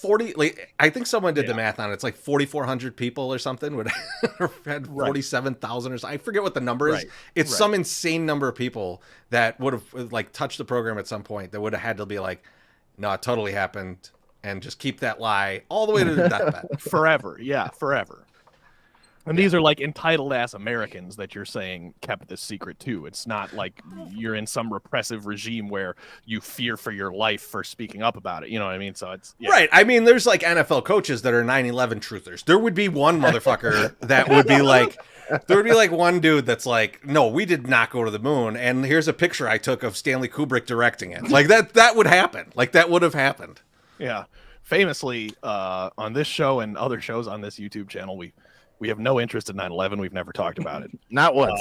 40, like I think someone did Yeah. the math on it. It's like 4,400 people or something would have had 47,000 or something. I forget what the number is. Right. It's Right. some insane number of people that would have like touched the program at some point that would have had to be like, no, it totally happened, and just keep that lie all the way to the deathbed. Forever. Yeah, forever. And these are like entitled ass Americans that you're saying kept this secret too. It's not like you're in some repressive regime where you fear for your life for speaking up about it. You know what I mean? So it's Right. I mean, there's like NFL coaches that are 9/11 truthers. There would be one motherfucker that would be like, there would be like one dude that's like, no, we did not go to the moon. And here's a picture I took of Stanley Kubrick directing it. Like that would happen. Like that would have happened. Yeah. Famously, on this show and other shows on this YouTube channel, we have no interest in 9/11. We've never talked about it. Not once.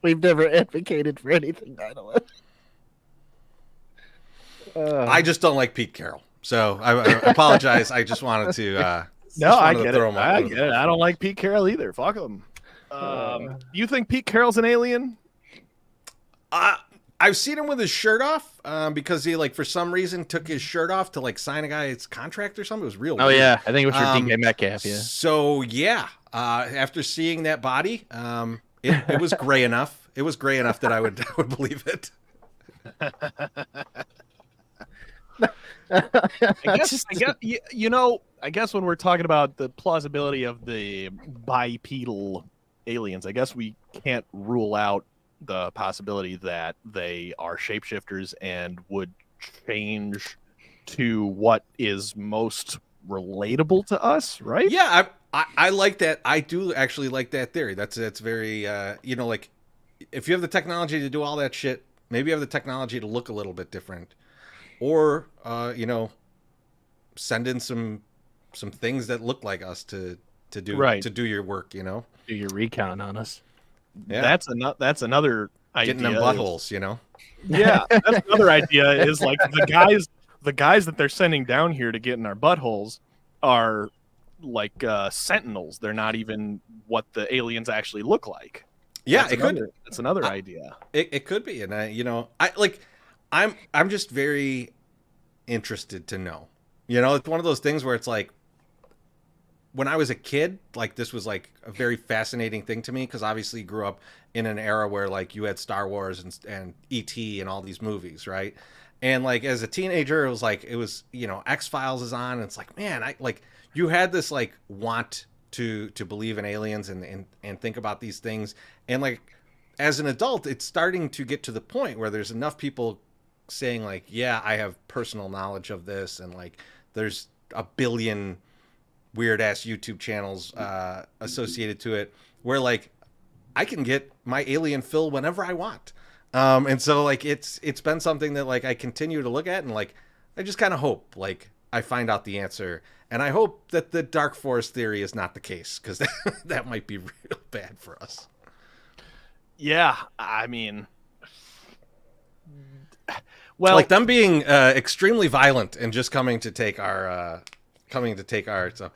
We've never advocated for anything 9/11. I just don't like Pete Carroll. So I apologize. I just wanted to. No, just I wanted to get throw it. him I under get the it. bus. I don't like Pete Carroll either. Fuck him. You think Pete Carroll's an alien? I've seen him with his shirt off because he like for some reason took his shirt off to like sign a guy's contract or something. It was real. Oh weird. yeah, I think it was for Um, DK Metcalf. Yeah. So yeah, after seeing that body, it was gray enough. It was gray enough that I would believe it. I guess I guess when we're talking about the plausibility of the bipedal aliens, I guess we can't rule out the possibility that they are shapeshifters and would change to what is most relatable to us, right? Yeah, I like that. I do actually like that theory. That's very like if you have the technology to do all that shit, maybe you have the technology to look a little bit different, or send in some things that look like us to do your work. Do your recon on us. Yeah. That's another idea. Getting them buttholes. Yeah, that's another idea. Is like the guys that they're sending down here to get in our buttholes are like sentinels. They're not even what the aliens actually look like. Yeah, That's another idea. It could be, and I'm just very interested to know. It's one of those things where it's like, when I was a kid, like this was like a very fascinating thing to me because obviously you grew up in an era where like you had Star Wars and E.T. and all these movies, right? And like as a teenager, it was X-Files is on, and it's like, man, you had this like want to believe in aliens and think about these things, and like as an adult, it's starting to get to the point where there's enough people saying like, yeah, I have personal knowledge of this, and like there's a billion weird ass YouTube channels associated to it where like I can get my alien fill whenever I want. And so like it's been something that like I continue to look at, and like I just kind of hope like I find out the answer, and I hope that the dark forest theory is not the case, because that might be real bad for us. Yeah, I mean, well, like them being extremely violent and just coming to take our so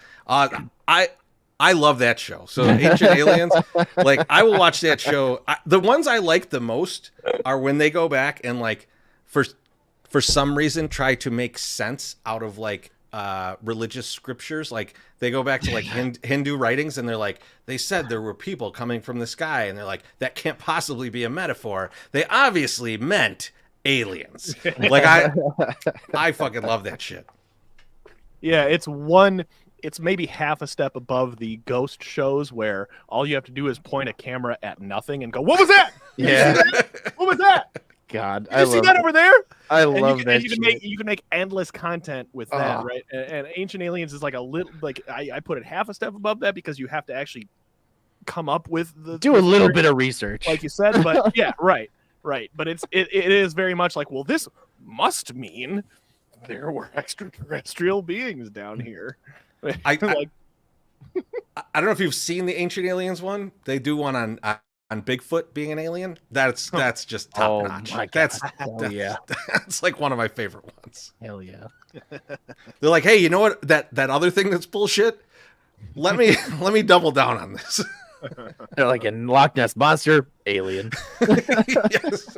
I love that show. So Ancient Aliens, like I will watch that show. The ones I like the most are when they go back and like for some reason try to make sense out of like religious scriptures. Like they go back to like Hindu writings, and they're like, they said there were people coming from the sky, and they're like, that can't possibly be a metaphor. They obviously meant aliens. Like I fucking love that shit. yeah, it's maybe half a step above the ghost shows where all you have to do is point a camera at nothing and go, "What was that? Yeah. What was that? God, Did you see that over there?" I And love that. you can make endless content with that, right? And Ancient Aliens is like a little like I put it half a step above that because you have to actually come up with do a little bit of research, like you said, but yeah, right. But it is very much like, well, this must mean there were extraterrestrial beings down here. I don't know if you've seen the Ancient Aliens one. They do one on Bigfoot being an alien. That's just top notch. My God. Yeah, that's like one of my favorite ones. Hell yeah. They're like, hey, you know what? That other thing that's bullshit. Let me double down on this. They're like a Loch Ness monster alien. Yes.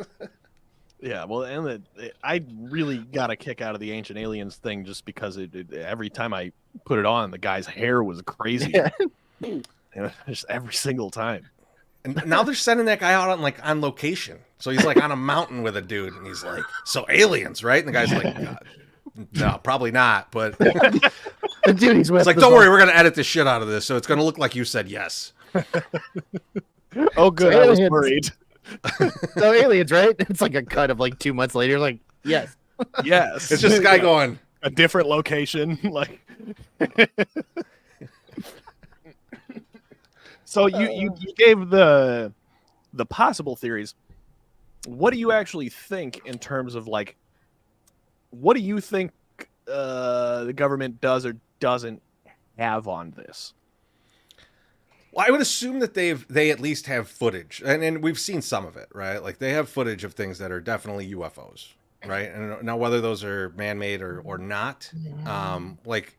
Yeah, well, and I really got a kick out of the Ancient Aliens thing just because every time I put it on, the guy's hair was crazy. Yeah. Just every single time. And now they're sending that guy out on location. So he's like on a mountain with a dude, and he's like, "So aliens, right?" And the guy's like, "No, probably not." But The dude he's with it's like, was "Don't worry, we're gonna edit the shit out of this, so it's gonna look like you said yes." Oh, good. So I was aliens. worried. So aliens, right? It's like a cut of like 2 months later. Like, yes. Yes, It's just a guy going, a different location. Like, so you gave the possible theories. What do you actually think in terms of like, what do you think the government does or doesn't have on this? Well, I would assume that they at least have footage, and we've seen some of it, right? Like they have footage of things that are definitely UFOs, right? And now whether those are man-made or not, like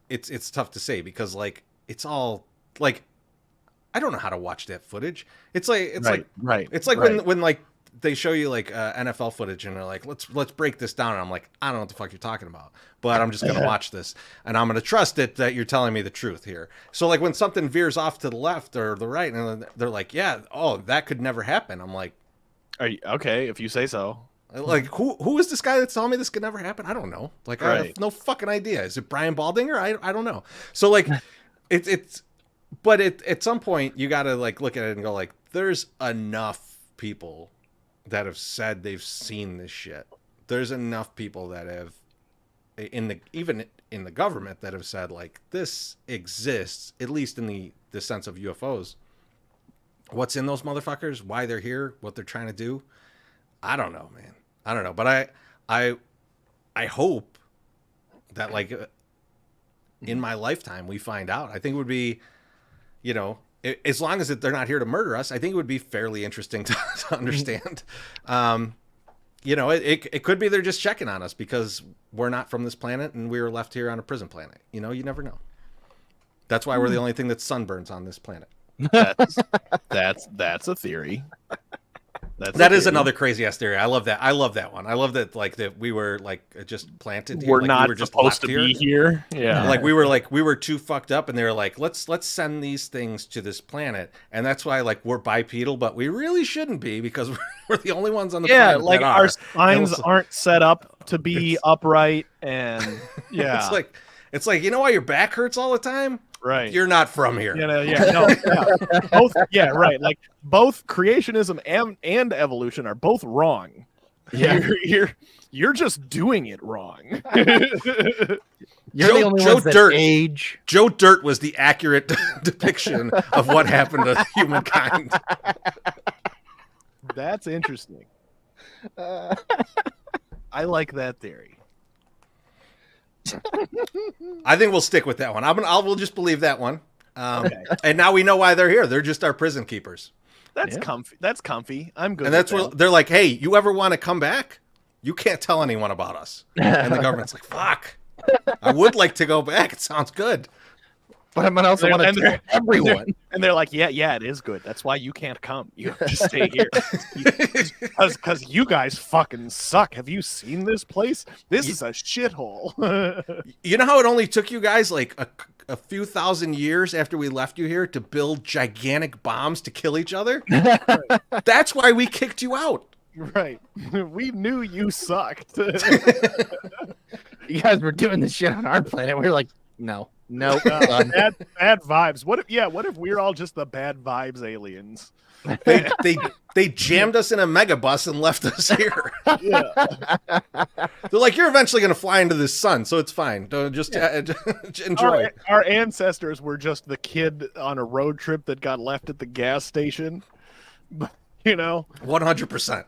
it's tough to say because like it's all like I don't know how to watch that footage. It's like when like they show you like NFL footage and they're like, let's break this down. And I'm like, I don't know what the fuck you're talking about, but I'm just gonna watch this and I'm gonna trust it that you're telling me the truth here. So like when something veers off to the left or the right, and they're like, yeah, oh, that could never happen. I'm like, Are you, okay, if you say so. like who is this guy that's telling me this could never happen? I don't know. Like I have no fucking idea. Is it Brian Baldinger? I don't know. So like but at some point you got to like look at it and go like, there's enough people that have said they've seen this shit. There's enough people that have even in the government that have said like this exists, at least in the sense of UFOs. What's in those motherfuckers? Why they're here? What they're trying to do? I don't know, man. I don't know, but I hope that like in my lifetime we find out. I think it would be, you know, as long as they're not here to murder us, I think it would be fairly interesting to understand. You know, it could be they're just checking on us because we're not from this planet and we were left here on a prison planet. You know, you never know. That's why we're the only thing that sunburns on this planet. That's a theory. That is another crazy ass theory. I love that. I love that one. I love that like that we were like just planted here. We're like, not we were just supposed to be here. Yeah. Like we were too fucked up and they were like, let's send these things to this planet. And that's why like we're bipedal, but we really shouldn't be because we're the only ones on the planet. Like that our are. spines aren't set up to be upright and yeah. It's like, you know why your back hurts all the time? Right. You're not from here. Both, yeah, right. Like both creationism and evolution are both wrong. Yeah. You're just doing it wrong. You're the only ones that age. Joe Dirt was the accurate depiction of what happened to humankind. That's interesting. I like that theory. I think we'll stick with that one. We'll just believe that one. Okay. And now we know why they're here. They're just our prison keepers. That's comfy. That's comfy. I'm good. And that's where they're like, hey, you ever want to come back? You can't tell anyone about us. And the government's like, fuck. I would like to go back. It sounds good. But I also want to tell everyone. And they're like, yeah, it is good. That's why you can't come. You have to stay here. Because you guys fucking suck. Have you seen this place? This is a shithole. You know how it only took you guys like a few thousand years after we left you here to build gigantic bombs to kill each other? That's why we kicked you out. Right. We knew you sucked. You guys were doing this shit on our planet. We were like, no. Bad vibes. What if we're all just the bad vibes aliens? They jammed us in a megabus and left us here. Yeah. They're like, you're eventually going to fly into the sun, so it's fine. Just enjoy. Our ancestors were just the kid on a road trip that got left at the gas station. You know, 100%.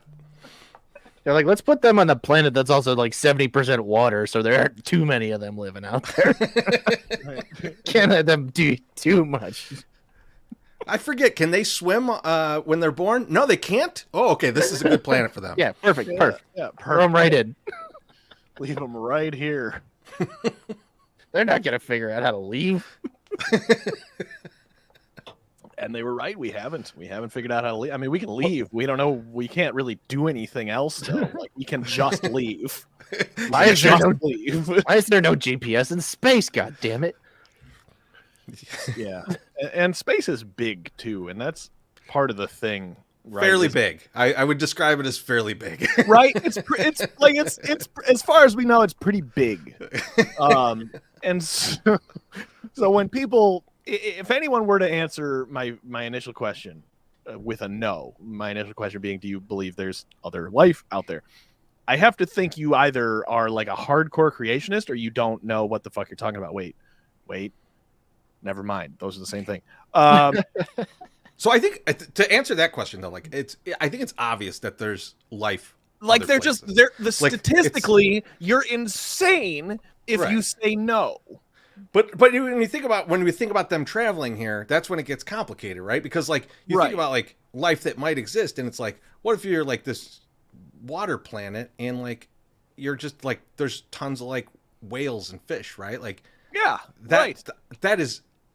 They're like, let's put them on the planet that's also like 70% water, so there aren't too many of them living out there. Can't let them do too much. I forget, can they swim when they're born? No, they can't? Oh, okay, this is a good planet for them. Yeah, perfect. Yeah, Throw them right in. Leave them right here. They're not going to figure out how to leave. And they were right. We haven't figured out how to leave. I mean, we can leave. We don't know. We can't really do anything else still. Like, we can just leave. Why is there no leave? Why is there no GPS in space? God damn it! Yeah, and space is big too, and that's part of the thing. Right? Fairly big. I would describe it as fairly big. Right? It's as far as we know, it's pretty big. And so when people, if anyone were to answer my initial question with a no, my initial question being, do you believe there's other life out there? I have to think you either are like a hardcore creationist or you don't know what the fuck you're talking about. Wait, never mind. Those are the same thing. So I think to answer that question though, like I think it's obvious that there's life. Like they're places. just they're the Like, statistically you're insane if Right. you say no. But when we think about them traveling here, that's when it gets complicated, right? Because like you Right. think about like life that might exist, and it's like, what if you're like this water planet and like you're just like there's tons of like whales and fish, right? Like Yeah, that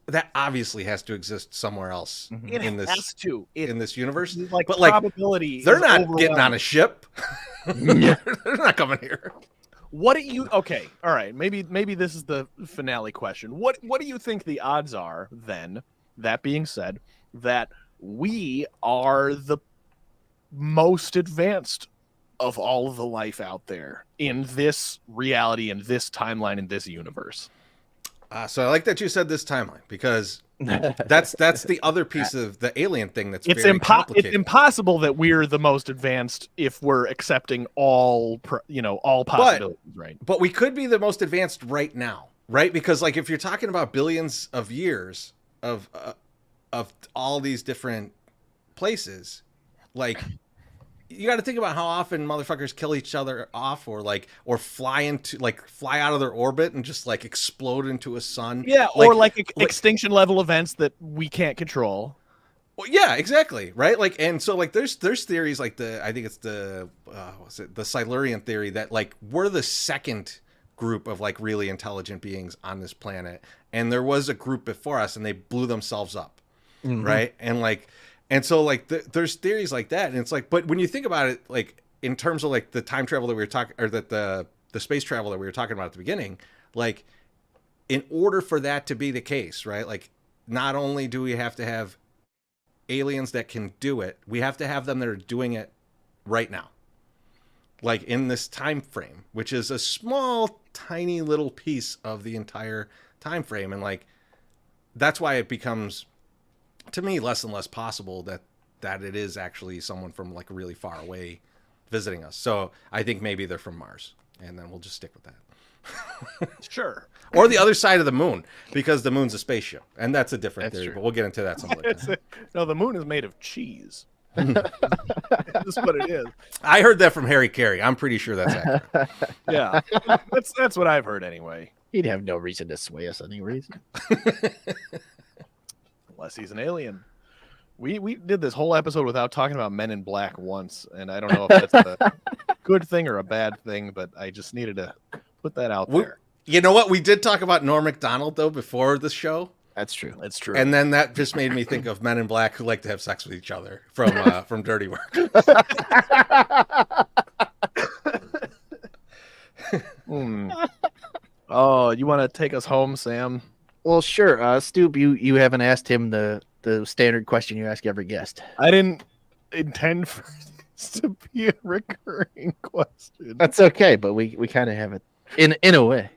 that obviously has to exist somewhere else It in this has to. in this universe. Like But like probability. they're is not getting on overwhelming. a ship. They're not coming here. What do you? Okay, all right. Maybe this is the finale question. What do you think the odds are then? That being said, that we are the most advanced of all of the life out there in this reality, in this timeline, in this universe. So I like that you said this timeline because that's the other piece of the alien thing that's It's very complicated. It's impossible that we're the most advanced if we're accepting all all possibilities, right? But we could be the most advanced right now, right? Because like if you're talking about billions of years of all these different places, like you got to think about how often motherfuckers kill each other off or fly out of their orbit and just like explode into a sun. Yeah, or like extinction level events that we can't control. Well, yeah, exactly, right? Like, and so like there's theories like I think it's the the Silurian theory that like we're the second group of like really intelligent beings on this planet, and there was a group before us and they blew themselves up, right? And so like there's theories like that, and it's like, but when you think about it, like in terms of like the time travel that we were talking, or that the space travel that we were talking about at the beginning, like in order for that to be the case, right? Like not only do we have to have aliens that can do it, we have to have them that are doing it right now, like in this time frame, which is a small, tiny little piece of the entire time frame, and like that's why it becomes, to me, less and less possible that it is actually someone from like really far away visiting us. So I think maybe they're from Mars, and then we'll just stick with that. Sure. Or the other side of the moon, because the moon's a spaceship, and that's a different theory. true. But we'll get into that some other time. No, the moon is made of cheese. That's what it is. I heard that from Harry Carey. I'm pretty sure that's accurate. Yeah, that's what I've heard anyway. He'd have no reason to sway us any reason. Unless he's an alien. We did this whole episode without talking about Men in Black once, and I don't know if that's a good thing or a bad thing, but I just needed to put that out there. You know what? We did talk about Norm Macdonald though before the show, That's true. That's true. and then that just made me think of Men in Black who like to have sex with each other from Dirty Work. Oh, you want to take us home, Sam? Well, sure. Stoop, you haven't asked him the standard question you ask every guest. I didn't intend for this to be a recurring question. That's okay, but we kind of have it in a way.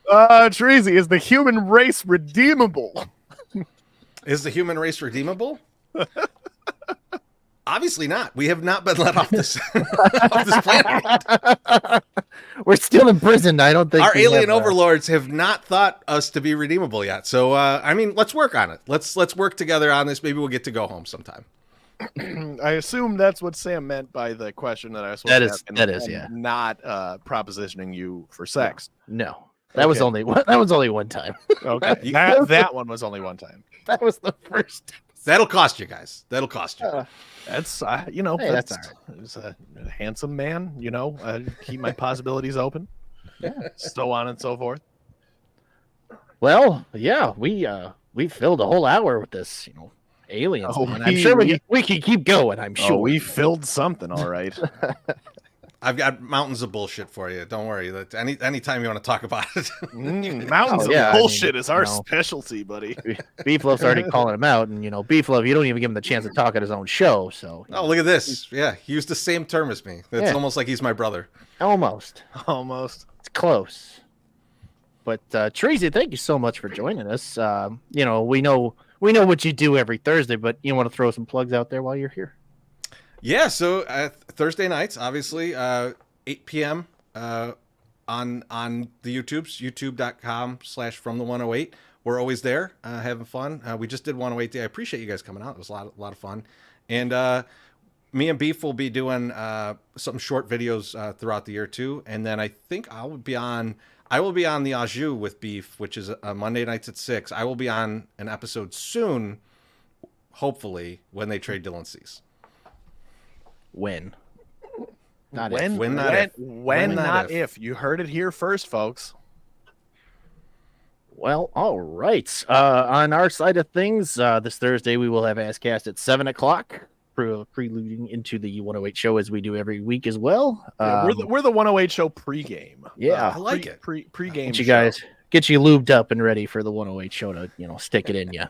Chorizy, is the human race redeemable? Is the human race redeemable? Obviously not. We have not been let off this off this planet. We're still imprisoned. I don't think Our we alien have, overlords have not thought us to be redeemable yet. So I mean, let's work on it. Let's work together on this. Maybe we'll get to go home sometime. I assume that's what Sam meant by the question that I was supposed That to is- ask, that is, yeah. Not propositioning you for sex. No. That was only one. That was only one time. Okay, that one was only one time. That was the first. That'll cost you guys. That'll cost you. That's Hey, that's that's all he's a handsome man. Keep my possibilities open. Yeah. So on and so forth. Well, yeah, we we filled a whole hour with this, aliens. Oh, Man. I'm sure we can keep going. I'm sure. Oh, we filled something, all right. I've got mountains of bullshit for you. Don't worry. Anytime you want to talk about it. Mountains yeah, of bullshit is our you know. specialty, buddy. Beefloaf's already calling him out, and Beefloaf, you don't even give him the chance to talk at his own show. So Oh, look at this. Yeah, he used the same term as me. It's almost like he's my brother. almost. Almost. It's close. But Chorizy, thank you so much for joining us. We know what you do every Thursday, but you want to throw some plugs out there while you're here. Yeah, so Thursday nights, obviously, 8 p.m. On the YouTubes, youtube.com/fromthe108. We're always there, having fun. We just did 108 Day. I appreciate you guys coming out. It was a lot of fun. And me and Beef will be doing some short videos throughout the year too. And then I think I will be on the Au Jus with Beef, which is Monday nights at 6. I will be on an episode soon, hopefully, when they trade Dylan Cease. When? Not when, if. When, not if. When, Not not if. if. You heard it here first, folks. Well, all right. On our side of things, this Thursday we will have Askcast at 7 o'clock, preluding into the 108 show as we do every week as well. Yeah, we're the 108 show pregame. Yeah, I like it. Pregame. get you guys get you lubed up and ready for the 108 show to stick it in you.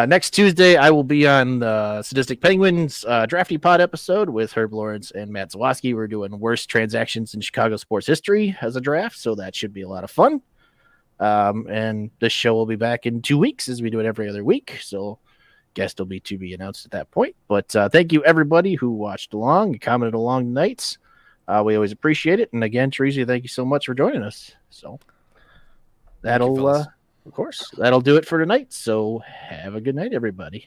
Next Tuesday I will be on the Sadistic Penguins Drafty Pod episode with Herb Lawrence and Matt Zawoski. We're doing worst transactions in Chicago sports history as a draft, so that should be a lot of fun. And this show will be back in 2 weeks as we do it every other week, so guest will be to be announced at that point. But thank you everybody who watched along and commented along tonight. We always appreciate it. And again, Chorizy, thank you so much for joining us. So that'll of course, that'll do it for tonight. So have a good night, everybody.